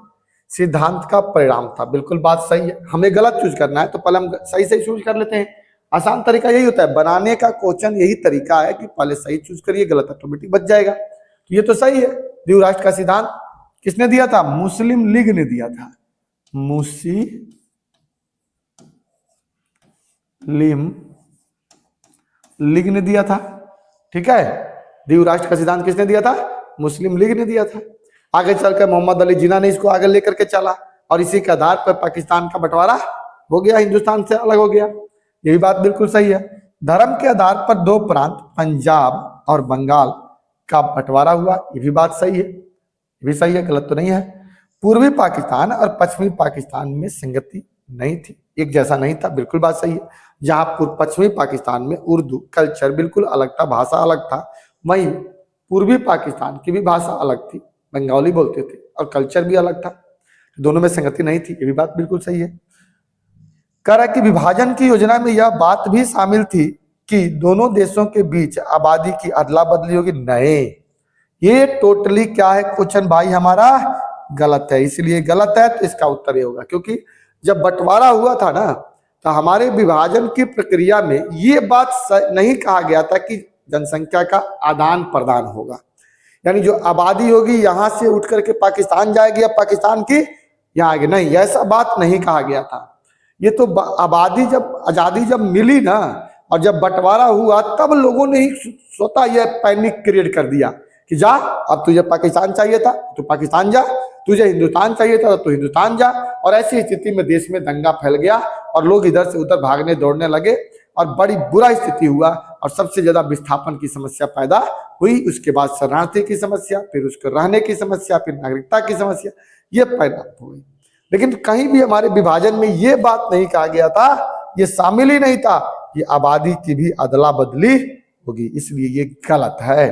सिद्धांत का परिणाम था। बिल्कुल बात सही है, हमें गलत चूज करना है तो पहले हम सही सही चूज कर लेते हैं। आसान तरीका यही होता है, बनाने का क्वेश्चन यही तरीका है कि पहले सही चूज करिए, गलत ऑटोमेटिक बच जाएगा। तो ये तो सही है, द्वीप राष्ट्र का सिद्धांत किसने दिया था? मुस्लिम लीग ने दिया था, मुस्लिम लीग ने दिया था। ठीक है, द्वीप राष्ट्र का सिद्धांत किसने दिया था? मुस्लिम लीग ने दिया था। आगे चलकर मोहम्मद अली जिन्ना ने इसको आगे लेकर के चला, और इसी के आधार पर पाकिस्तान का बंटवारा हो गया, हिंदुस्तान से अलग हो गया। ये भी बात बिल्कुल सही है। धर्म के आधार पर 2 प्रांत पंजाब और बंगाल का बंटवारा हुआ, ये भी बात सही है, ये भी सही है, गलत तो नहीं है। पूर्वी पाकिस्तान और पश्चिमी पाकिस्तान में संगति नहीं थी, एक जैसा नहीं था, बिल्कुल बात सही है। जहां पश्चिमी पाकिस्तान में उर्दू कल्चर बिल्कुल अलग था, भाषा अलग था, वहीं पूर्वी पाकिस्तान की भी भाषा अलग थी, बंगाली बोलते थे, और कल्चर भी अलग था, दोनों में संगति नहीं थी, ये भी बात बिल्कुल सही है। कह रहा कि विभाजन की योजना में यह बात भी शामिल थी कि दोनों देशों के बीच आबादी की अदला बदली होगी? नहीं, ये टोटली क्या है क्वेश्चन भाई हमारा गलत है, इसलिए गलत है तो इसका उत्तर ये होगा। क्योंकि जब बंटवारा हुआ था ना, तो हमारे विभाजन की प्रक्रिया में ये बात नहीं कहा गया था कि जनसंख्या का आदान प्रदान होगा, यानी जो आबादी होगी यहां से उठ करके पाकिस्तान जाएगी या पाकिस्तान की यहाँ आएगी, नहीं, ऐसा बात नहीं कहा गया था। ये तो आबादी जब आजादी जब मिली ना और जब बंटवारा हुआ तब लोगों ने ही स्वतः यह पैनिक क्रिएट कर दिया कि जा, अब तुझे पाकिस्तान चाहिए था तो पाकिस्तान जा, तुझे हिंदुस्तान चाहिए था तो हिंदुस्तान जा। और ऐसी स्थिति में देश में दंगा फैल गया और लोग इधर से उधर भागने दौड़ने लगे और बड़ी बुरा स्थिति हुआ और सबसे ज्यादा विस्थापन की समस्या पैदा हुई। उसके बाद शरणार्थी की समस्या, फिर उसको रहने की समस्या, फिर नागरिकता की समस्या, ये पैदा हो गई। लेकिन कहीं भी हमारे विभाजन में ये बात नहीं कहा गया था, ये शामिल ही नहीं था कि आबादी की भी अदला बदली होगी, इसलिए ये गलत है।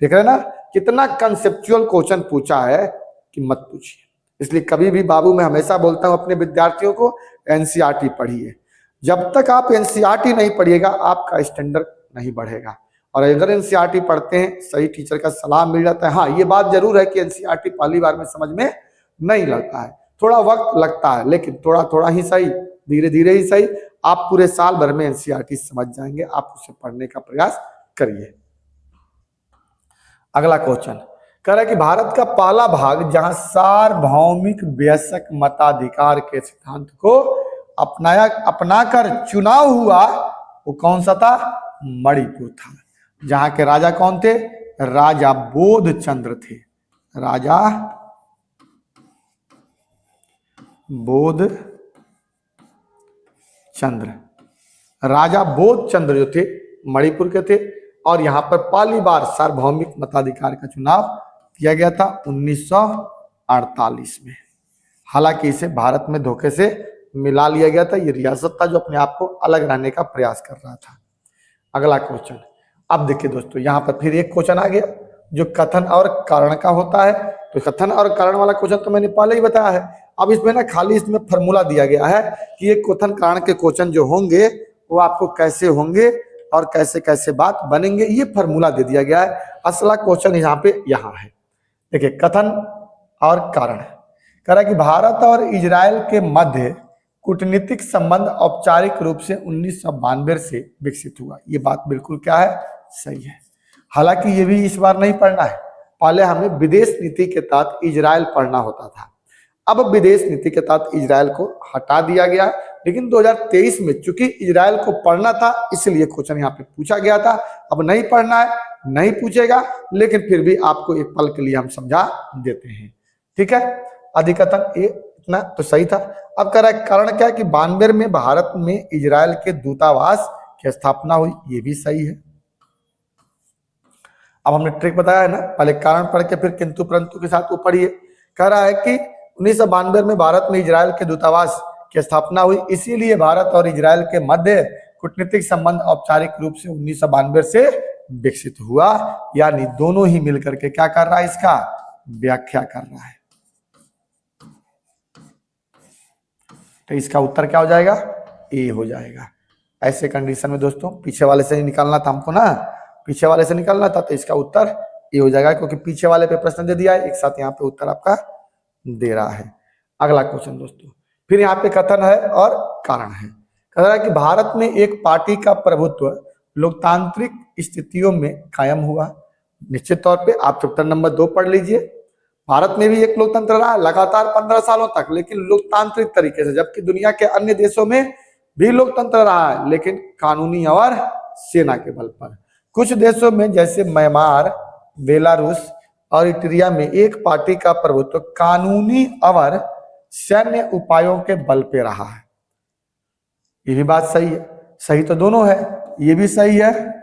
देख रहे ना कितना कंसेप्चुअल क्वेश्चन पूछा है कि मत पूछिए। इसलिए कभी भी बाबू मैं हमेशा बोलता हूं अपने विद्यार्थियों को एनसीईआरटी पढ़िए। जब तक आप एनसीईआरटी नहीं पढ़िएगा आपका स्टैंडर्ड नहीं बढ़ेगा। और अगर एनसीईआरटी पढ़ते हैं, सही टीचर का सलाह मिल जाता है। हाँ, ये बात जरूर है कि एनसीईआरटी पहली बार में समझ में नहीं लगता है, थोड़ा वक्त लगता है, लेकिन थोड़ा थोड़ा ही सही, धीरे धीरे ही सही, आप पूरे साल भर में एनसीईआरटी समझ जाएंगे। आप उसे पढ़ने का प्रयास करिए। अगला क्वेश्चन कह रहा है कि भारत का पहला भाग जहां सार्वभौमिक वयस्क मताधिकार के सिद्धांत को अपनाकर चुनाव हुआ वो कौन सा था? मणिपुर था। जहां के राजा कौन थे? राजा बोधचंद्र थे। राजा बोधचंद्र, राजा बोधचंद्र जो थे मणिपुर के थे। और यहाँ पर पहली बार सार्वभौमिक मताधिकार का चुनाव किया गया था 1948 में। हालांकि इसे भारत में धोखे से मिला लिया गया था। ये रियासत था जो अपने आप को अलग रहने का प्रयास कर रहा था। अगला क्वेश्चन, अब देखिए दोस्तों, यहाँ पर फिर एक क्वेश्चन आ गया जो कथन और कारण का होता है। तो कथन और कारण वाला क्वेश्चन तो मैंने पहले ही बताया है। अब इसमें ना खाली इसमें फॉर्मूला दिया गया है कि ये कथन कारण के क्वेश्चन जो होंगे वो आपको कैसे होंगे और कैसे कैसे बात बनेंगे, ये फॉर्मूला दे दिया गया है। असला क्वेश्चन यहाँ पे यहाँ है। देखिए कथन और कारण कह रहा है कि भारत और इजराइल के मध्य कूटनीतिक संबंध औपचारिक रूप से 1992 से विकसित हुआ। ये बात बिल्कुल क्या है? सही है। हालांकि ये भी इस बार नहीं पढ़ना है, पहले हमें विदेश नीति के तहत इजराइल पढ़ना होता था। अब विदेश नीति के तहत इजराइल को हटा दिया गया, लेकिन 2023 में चूंकि इजराइल को पढ़ना था इसलिए क्वेश्चन यहाँ पे पूछा गया था। अब नहीं पढ़ना है, नहीं पूछेगा, लेकिन फिर भी आपको एक पल के लिए हम समझा देते हैं। ठीक है, अधिकतम ये इतना तो सही था। अब कह रहा है कारण क्या है कि 92 में भारत में इजराइल के दूतावास की स्थापना हुई, ये भी सही है। अब हमने ट्रिक बताया है ना, पहले कारण पढ़ के फिर किंतु परंतु के साथ वो पढ़िए। कह रहा है कि 1992 में भारत में इजराइल के दूतावास की स्थापना हुई, इसीलिए भारत और इजराइल के मध्य कूटनीतिक संबंध औपचारिक रूप से 1992 से विकसित हुआ। यानी दोनों ही मिलकर के क्या कर रहा है? इसका व्याख्या कर रहा है। तो इसका उत्तर क्या हो जाएगा? ए हो जाएगा। ऐसे कंडीशन में दोस्तों पीछे वाले से ही निकालना था हमको ना, पीछे वाले से निकालना था, तो इसका उत्तर ए हो जाएगा, क्योंकि पीछे वाले पे प्रश्न दे दिया है, एक साथ यहाँ पे उत्तर आपका दे रहा है। अगला क्वेश्चन दोस्तों, फिर यहाँ पे कथन है और कारण है। कह रहा है कि भारत में एक पार्टी का प्रभुत्व लोकतांत्रिक स्थितियों में कायम हुआ। निश्चित तौर पे आप चैप्टर नंबर 2 पढ़ लीजिए। भारत में भी एक लोकतंत्र रहा लगातार 15 सालों तक, लेकिन लोकतांत्रिक तरीके से, जबकि दुनिया के अन्य देशों में भी लोकतंत्र रहा है, लेकिन कानूनी और सेना के बल पर। कुछ देशों में जैसे म्यांमार, बेलारूस और इटरिया में एक पार्टी का प्रभुत्व कानूनी और सैन्य उपायों के बल पे रहा है। ये भी बात सही है, सही तो दोनों है, ये भी सही है,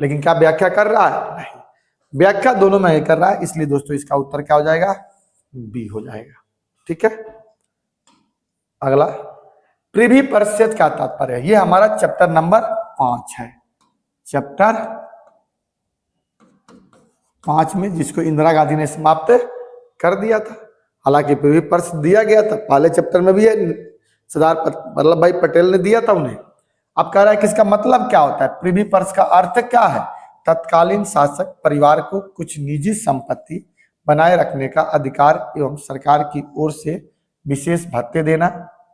लेकिन क्या व्याख्या कर रहा है? नहीं, व्याख्या दोनों में ही कर रहा है, इसलिए दोस्तों इसका उत्तर क्या हो जाएगा? बी हो जाएगा। ठीक है, अगला प्रिवी पर्षद का तात्पर्य, ये हमारा चैप्टर नंबर 5 है। चैप्टर 5 में जिसको इंदिरा गांधी ने समाप्त कर दिया था। हालांकि प्रिवी पर्षद दिया गया था, पहले चैप्टर में भी है, सरदार वल्लभ भाई पटेल ने दिया था उन्हें। अब कह रहा है कि इसका मतलब क्या होता है, प्रिवी पर्स का अर्थ क्या है, तत्कालीन शासक परिवार को कुछ निजी संपत्ति बनाए रखने का अधिकार एवं सरकार की ओर से विशेष भत्ते देना।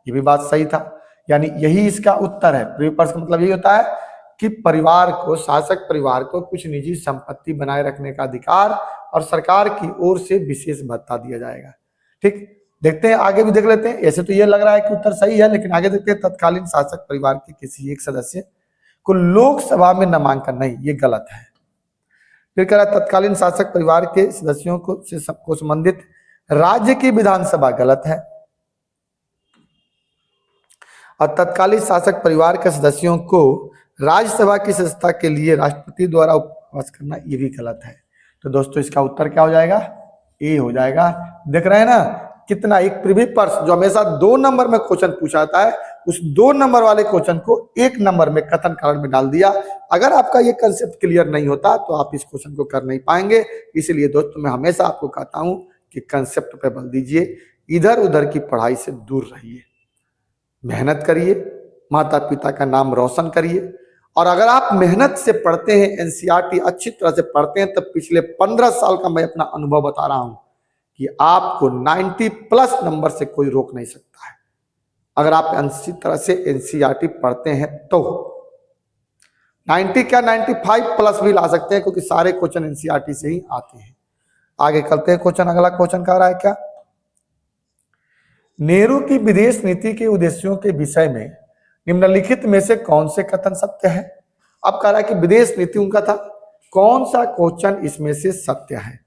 ये भी बात सही था, यानी यही इसका उत्तर है। प्रिवी पर्स का मतलब यही होता है कि परिवार को, शासक परिवार को कुछ निजी संपत्ति बनाए रखने का अधिकार और सरकार की ओर से विशेष भत्ता दिया जाएगा। ठीक, देखते हैं आगे भी देख लेते हैं। ऐसे तो ये लग रहा है कि उत्तर सही है, लेकिन आगे देखते हैं। तत्कालीन शासक परिवार के किसी एक सदस्य को लोकसभा में नामांकन, नहीं, ये गलत है। फिर कह रहा है तत्कालीन शासक परिवार के सदस्यों को संबंधित राज्य की विधानसभा, गलत है। और तत्कालीन शासक परिवार के सदस्यों को राज्यसभा की सदस्यता के लिए राष्ट्रपति द्वारा उपवास करना, ये भी गलत है। तो दोस्तों इसका उत्तर क्या हो जाएगा, ए हो जाएगा। देख रहे हैं ना कितना, एक प्रिवी पर्स जो हमेशा 2 नंबर में क्वेश्चन पूछा जाता है, उस 2 नंबर वाले क्वेश्चन को 1 नंबर में कथन कारण में डाल दिया। अगर आपका ये कंसेप्ट क्लियर नहीं होता तो आप इस क्वेश्चन को कर नहीं पाएंगे। इसलिए दोस्तों मैं हमेशा आपको कहता हूं कि कंसेप्ट पे बल दीजिए, इधर उधर की पढ़ाई से दूर रहिए, मेहनत करिए, माता पिता का नाम रोशन करिए। और अगर आप मेहनत से पढ़ते हैं, एनसीईआरटी अच्छी तरह से पढ़ते हैं, तब पिछले 15 साल का मैं अपना अनुभव बता रहा हूं कि आपको 90+ नंबर से कोई रोक नहीं सकता है। अगर आप अच्छी तरह से एनसीईआरटी पढ़ते हैं तो 90 क्या 95+ भी ला सकते हैं, क्योंकि सारे क्वेश्चन एनसीईआरटी से ही आते हैं। आगे करते हैं क्वेश्चन। अगला क्वेश्चन कह रहा है क्या, नेहरू की विदेश नीति के उद्देश्यों के विषय में निम्नलिखित में से कौन से कथन सत्य है। अब कह रहा है कि विदेश नीति उनका था, कौन सा क्वेश्चन इसमें से सत्य है।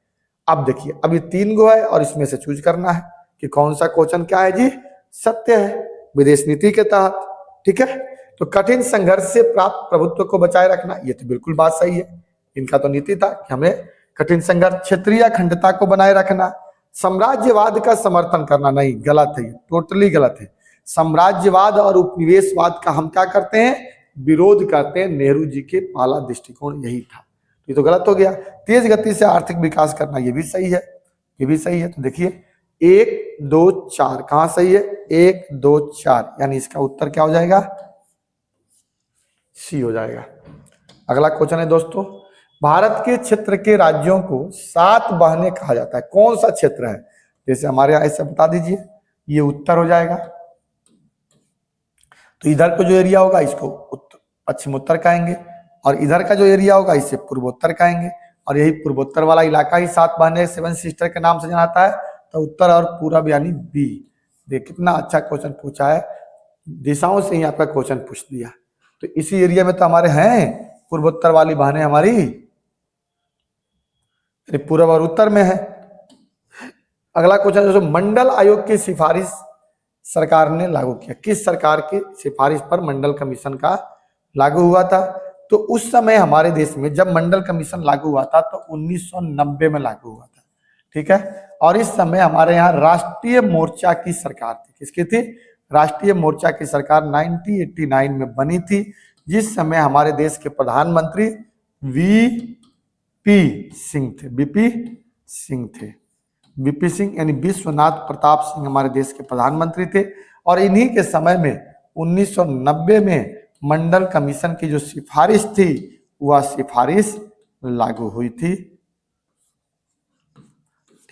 अब देखिए, अभी 3 गो है और इसमें से चूज करना है कि कौन सा क्वेश्चन क्या है जी, सत्य है विदेश नीति के तहत। ठीक है, तो कठिन संघर्ष से प्राप्त प्रभुत्व को बचाए रखना, ये तो बिल्कुल बात सही है। इनका तो नीति था कि हमें कठिन संघर्ष, क्षेत्रीय अखंडता को बनाए रखना, साम्राज्यवाद का समर्थन करना, नहीं, गलत है, टोटली गलत है। साम्राज्यवाद और उपनिवेशवाद का हम क्या करते हैं, विरोध करते हैं। नेहरू जी के पहला दृष्टिकोण यही था, ये तो गलत हो गया। तेज गति से आर्थिक विकास करना, ये भी सही है, ये भी सही है। तो देखिए 1 2 4 कहां सही है, 1 2 4, यानी इसका उत्तर क्या हो जाएगा, सी हो जाएगा। अगला क्वेश्चन है दोस्तों, भारत के क्षेत्र के राज्यों को 7 बहनें कहा जाता है, कौन सा क्षेत्र है। जैसे हमारे यहां ऐसे बता दीजिए, ये उत्तर हो जाएगा। तो इधर को जो एरिया होगा इसको पश्चिम उत्तर कहेंगे, और इधर का जो एरिया होगा इसे पूर्वोत्तर कहेंगे। और यही पूर्वोत्तर वाला इलाका ही 7 बहनें, 7 सिस्टर के नाम से जाता है। तो उत्तर और पूरब यानी बी। देख कितना अच्छा क्वेश्चन पूछा है, दिशाओं से ही आपका क्वेश्चन पूछ दिया। तो इसी एरिया में तो हमारे हैं पूर्वोत्तर वाली बहनें हमारी, पूर्व और उत्तर में है। अगला क्वेश्चन जो मंडल आयोग की सिफारिश सरकार ने लागू किया, किस सरकार की सिफारिश पर मंडल कमीशन का लागू हुआ था। तो उस समय हमारे देश में जब मंडल कमीशन लागू हुआ था तो 1990 में लागू हुआ था। ठीक है, और इस समय हमारे यहाँ राष्ट्रीय मोर्चा की सरकार थी। किसकी थी, राष्ट्रीय मोर्चा की सरकार 1989 में बनी थी, जिस समय हमारे देश के प्रधानमंत्री वीपी सिंह थे, बीपी सिंह थे, वीपी सिंह यानी विश्वनाथ प्रताप सिंह हमारे देश के प्रधानमंत्री थे। और इन्हीं के समय में 1990 में मंडल कमीशन की जो सिफारिश थी वह सिफारिश लागू हुई थी।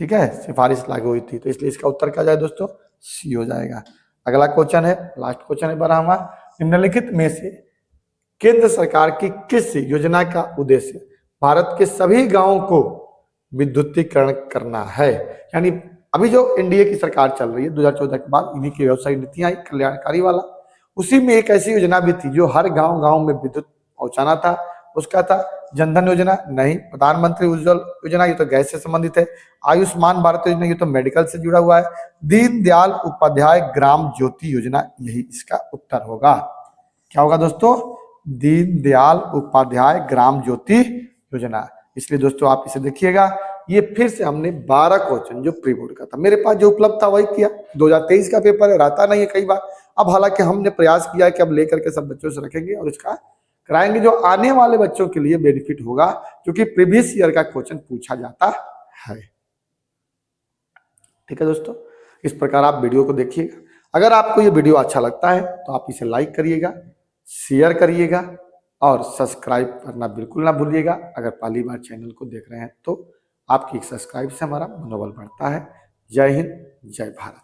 ठीक है, सिफारिश लागू हुई थी, तो इसलिए इसका उत्तर क्या जाए दोस्तों, सी हो जाएगा। अगला क्वेश्चन है, लास्ट क्वेश्चन है 12वां, निम्नलिखित में से केंद्र सरकार की किस योजना का उद्देश्य भारत के सभी गांवों को विद्युतीकरण करना है। यानी अभी जो एनडीए की सरकार चल रही है 2014 के बाद, इन्हीं की व्यवसायिक नीतियां आई कल्याणकारी वाला, उसी में एक ऐसी योजना भी थी जो हर गांव गांव में विद्युत पहुंचाना था। उसका था जनधन योजना, नहीं, प्रधानमंत्री उज्ज्वल योजना, ये तो गैस से संबंधित है। आयुष्मान भारत योजना, ये तो मेडिकल से जुड़ा हुआ है। दीनदयाल उपाध्याय ग्राम ज्योति योजना, यही इसका उत्तर होगा। क्या होगा दोस्तों, दीनदयाल उपाध्याय ग्राम ज्योति योजना। इसलिए दोस्तों आप इसे देखिएगा, ये फिर से हमने 12 क्वेश्चन जो प्री बोर्ड का था मेरे पास जो उपलब्ध था वही किया। 2023 का पेपर है, रहता नहीं है कई बार। अब हालांकि हमने प्रयास किया है कि अब लेकर के सब बच्चों से रखेंगे और इसका कराएंगे, जो आने वाले बच्चों के लिए बेनिफिट होगा, क्योंकि प्रीवियस ईयर का क्वेश्चन पूछा जाता है। ठीक है दोस्तों, इस प्रकार आप वीडियो को देखिएगा। अगर आपको ये वीडियो अच्छा लगता है तो आप इसे लाइक करिएगा, शेयर करिएगा और सब्सक्राइब करना बिल्कुल ना भूलिएगा। अगर पहली बार चैनल को देख रहे हैं तो आपकी एक सब्सक्राइब से हमारा मनोबल बढ़ता है। जय हिंद, जय भारत।